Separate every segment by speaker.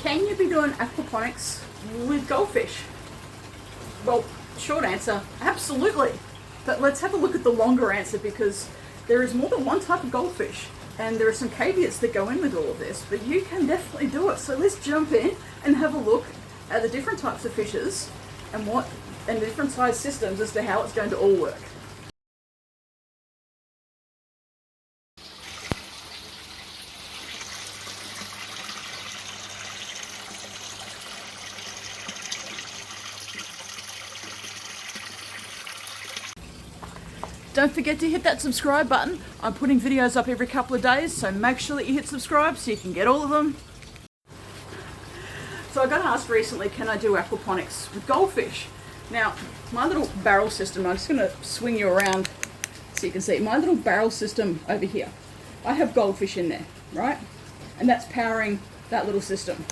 Speaker 1: Can you be doing aquaponics with goldfish? Well, short answer, absolutely. But let's have a look at the longer answer, because there is more than one type of goldfish and there are some caveats that go in with all of this, but you can definitely do it. So let's jump in and have a look at the different types of fishes and the different size systems as to how it's going to all work. Don't forget to hit that subscribe button. I'm putting videos up every couple of days, so make sure that you hit subscribe so you can get all of them. So I got asked recently, can I do aquaponics with goldfish? Now, my little barrel system, I'm just going to swing you around so you can see. My little barrel system over here, I have goldfish in there, right? And that's powering that little system,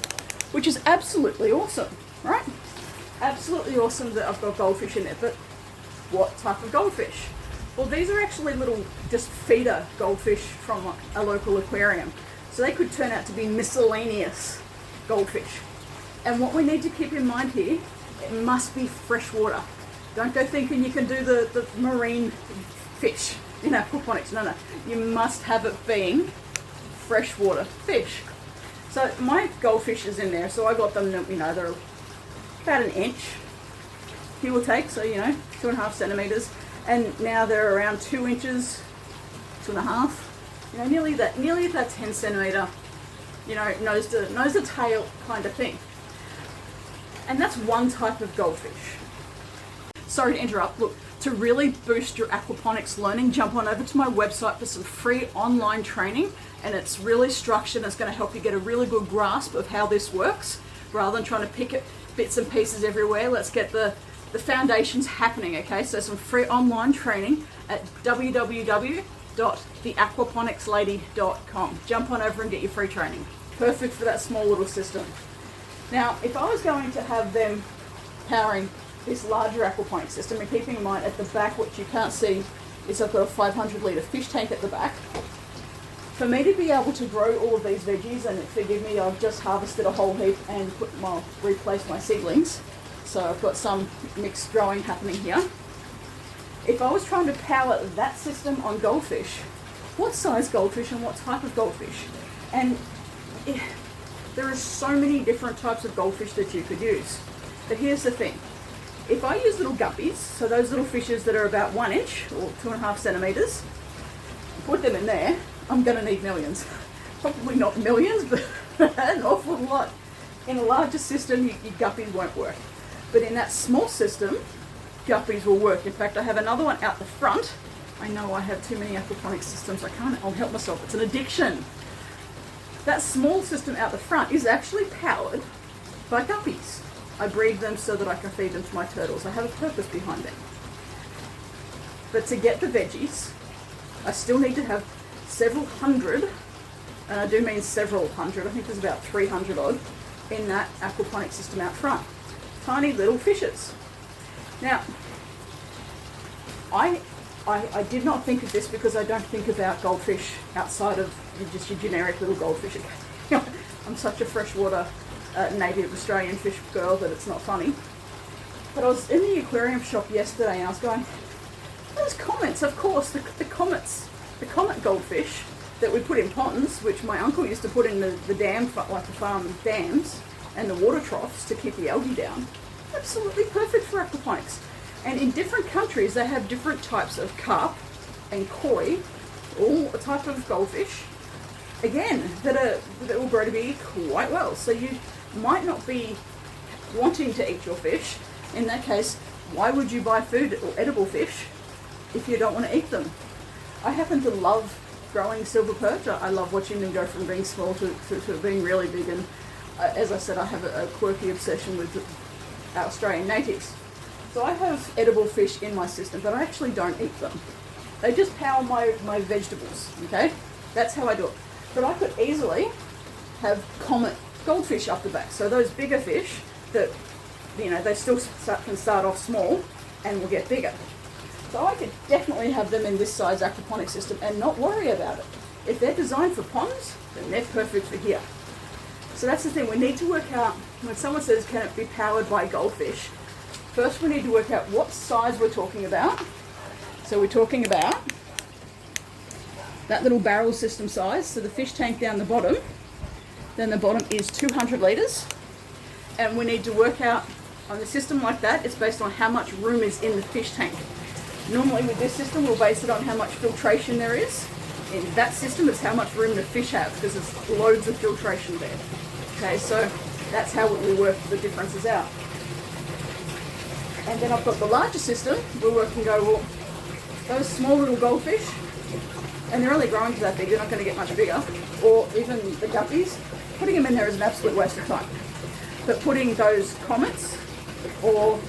Speaker 1: which is absolutely awesome, right? Absolutely awesome that I've got goldfish in there, but what type of goldfish? Well, these are actually little just feeder goldfish from a local aquarium. So they could turn out to be miscellaneous goldfish. And what we need to keep in mind here, it must be freshwater. Don't go thinking you can do the marine fish in aquaponics. No. You must have it being freshwater fish. So my goldfish is in there. So I got them, they're about an inch, give or take. So, 2.5 centimeters. And now they're around 2 inches, 2.5, nearly that 10 centimeter, nose to tail kind of thing. And that's one type of goldfish. Sorry to interrupt. Look, to really boost your aquaponics learning, jump on over to my website for some free online training, and it's really structured and it's going to help you get a really good grasp of how this works, rather than trying to pick it bits and pieces everywhere. Let's get the foundations happening, okay? So some free online training at www.theaquaponicslady.com. Jump on over and get your free training. Perfect for that small little system. Now, if I was going to have them powering this larger aquaponics system, and keeping in mind at the back, what you can't see is I've got a 500 litre fish tank at the back. For me to be able to grow all of these veggies, and forgive me, I've just harvested a whole heap and replaced my seedlings. So I've got some mixed growing happening here. If I was trying to power that system on goldfish, what size goldfish and what type of goldfish? And there are so many different types of goldfish that you could use. But here's the thing. If I use little guppies, so those little fishes that are about 1 inch or 2.5 centimeters, put them in there, I'm going to need millions. Probably not millions, but an awful lot. In a larger system, your guppies won't work. But in that small system, guppies will work. In fact, I have another one out the front. I know I have too many aquaponics systems. I'll help myself. It's an addiction. That small system out the front is actually powered by guppies. I breed them so that I can feed them to my turtles. I have a purpose behind them. But to get the veggies, I still need to have several hundred, and I do mean several hundred, I think there's about 300 odd, in that aquaponics system out front. Tiny little fishes. Now, I did not think of this because I don't think about goldfish outside of just your generic little goldfish. I'm such a freshwater native Australian fish girl that it's not funny. But I was in the aquarium shop yesterday and I was going, those comets, of course, the comets, the comet goldfish that we put in ponds, which my uncle used to put in the dam, like the farm dams, and the water troughs to keep the algae down. Absolutely perfect for aquaponics. And in different countries, they have different types of carp and koi, all a type of goldfish, again, that will grow to be quite well. So you might not be wanting to eat your fish. In that case, why would you buy food or edible fish if you don't want to eat them? I happen to love growing silver perch. I love watching them go from being small to being really big, and as I said, I have a quirky obsession with our Australian natives. So I have edible fish in my system, but I actually don't eat them. They just power my vegetables, okay? That's how I do it. But I could easily have comet goldfish up the back. So those bigger fish that, they still can start off small and will get bigger. So I could definitely have them in this size aquaponic system and not worry about it. If they're designed for ponds, then they're perfect for here. So that's the thing, we need to work out, when someone says can it be powered by goldfish, first we need to work out what size we're talking about. So we're talking about that little barrel system size, so the fish tank down the bottom, then the bottom is 200 litres, and we need to work out on a system like that, it's based on how much room is in the fish tank. Normally with this system we'll base it on how much filtration there is. In that system it's how much room the fish have, because there's loads of filtration there. Okay, so that's how we work the differences out. And then I've got the larger system, we'll work and go, well, those small little goldfish, and they're only growing to that big, they're not going to get much bigger, or even the guppies, putting them in there is an absolute waste of time. But putting those comets, or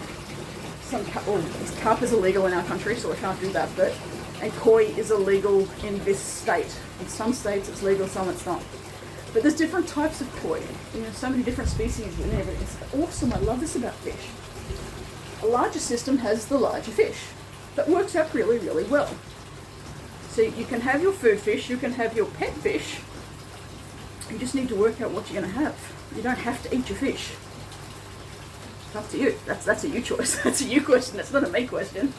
Speaker 1: some, well, carp is illegal in our country, so I can't do that, but, and koi is illegal in this state. In some states it's legal, some it's not. But there's different types of koi, you know, so many different species and everything. It's awesome, I love this about fish. A larger system has the larger fish. That works out really, really well. So you can have your food fish, you can have your pet fish. You just need to work out what you're going to have. You don't have to eat your fish. It's up to you. That's a you choice. That's a you question. That's not a me question.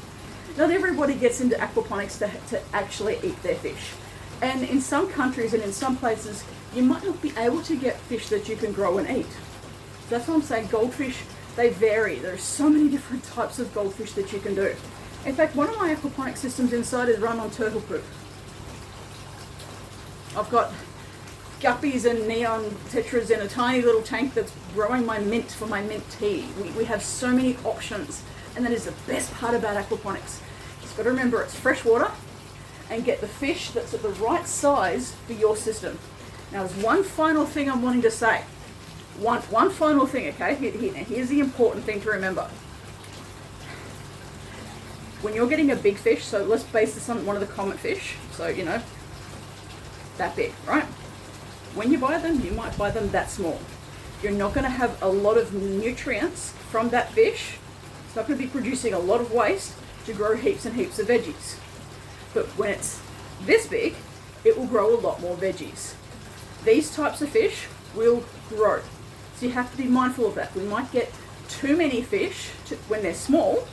Speaker 1: Not everybody gets into aquaponics to actually eat their fish. And in some countries and in some places, you might not be able to get fish that you can grow and eat. So that's what I'm saying. Goldfish, they vary. There are so many different types of goldfish that you can do. In fact, one of my aquaponic systems inside is run on turtle poop. I've got guppies and neon tetras in a tiny little tank that's growing my mint for my mint tea. We have so many options, and that is the best part about aquaponics. You've got to remember it's fresh water, and get the fish that's at the right size for your system. Now there's one final thing I'm wanting to say. One final thing, okay? Here's the important thing to remember. When you're getting a big fish, so let's base this on one of the comet fish, so you know, that big, right? When you buy them, you might buy them that small. You're not going to have a lot of nutrients from that fish. It's not going to be producing a lot of waste to grow heaps and heaps of veggies. But when it's this big, it will grow a lot more veggies. These types of fish will grow. So you have to be mindful of that. We might get too many fish when they're small,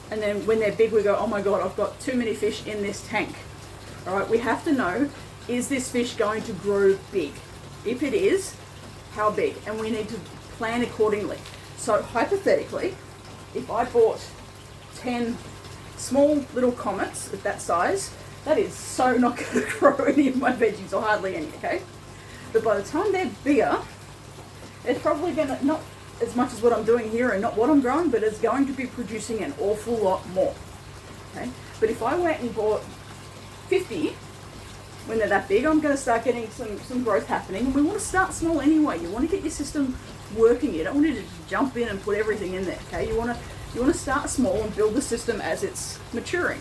Speaker 1: and then when they're big we go, oh my god, I've got too many fish in this tank. Alright, we have to know, is this fish going to grow big? If it is, how big? And we need to plan accordingly. So hypothetically, if I bought 10 small little comets of that size, that is so not going to grow any of my veggies, or hardly any, okay? But by the time they're bigger, it's probably going to, not as much as what I'm doing here and not what I'm growing, but it's going to be producing an awful lot more, okay? But if I went and bought 50, when they're that big, I'm going to start getting some growth happening. And we want to start small anyway. You want to get your system working. You don't want to just jump in and put everything in there, okay? You want to start small and build the system as it's maturing.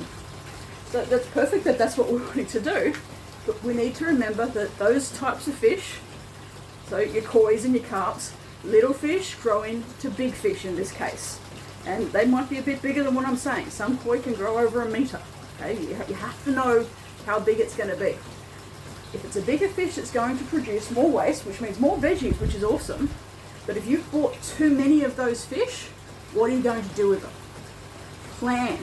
Speaker 1: So that's perfect that that's what we're wanting to do. But we need to remember that those types of fish, so your kois and your carps, little fish grow into big fish in this case. And they might be a bit bigger than what I'm saying. Some koi can grow over a metre. Okay, you have to know how big it's going to be. If it's a bigger fish, it's going to produce more waste, which means more veggies, which is awesome. But if you've bought too many of those fish, what are you going to do with them? Plan,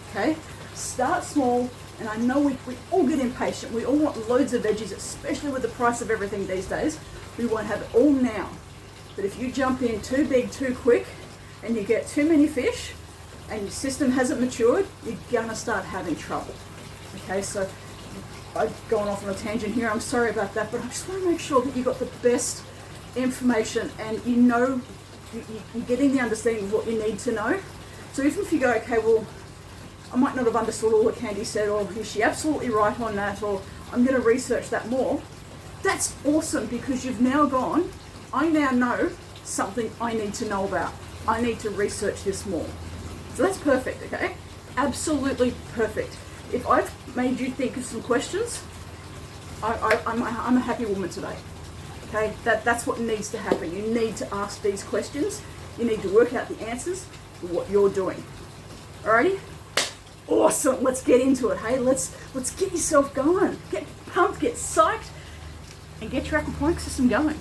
Speaker 1: okay? Start small, and I know we all get impatient. We all want loads of veggies, especially with the price of everything these days. We want to have it all now. But if you jump in too big, too quick, and you get too many fish, and your system hasn't matured, you're going to start having trouble. Okay, so I've gone off on a tangent here, I'm sorry about that, but I just want to make sure that you got the best information and you know, you're getting the understanding of what you need to know. So even if you go, okay, well, I might not have understood all that Candy said, or is she absolutely right on that, or I'm going to research that more, that's awesome, because you've now gone, I now know something I need to know about. I need to research this more. So that's perfect, okay? Absolutely perfect. If I've made you think of some questions, I'm a happy woman today. Okay, that's what needs to happen. You need to ask these questions. You need to work out the answers for what you're doing. Alrighty? Awesome. Let's get into it. Hey, let's get yourself going. Get pumped, get psyched, and get your aquaponics system going.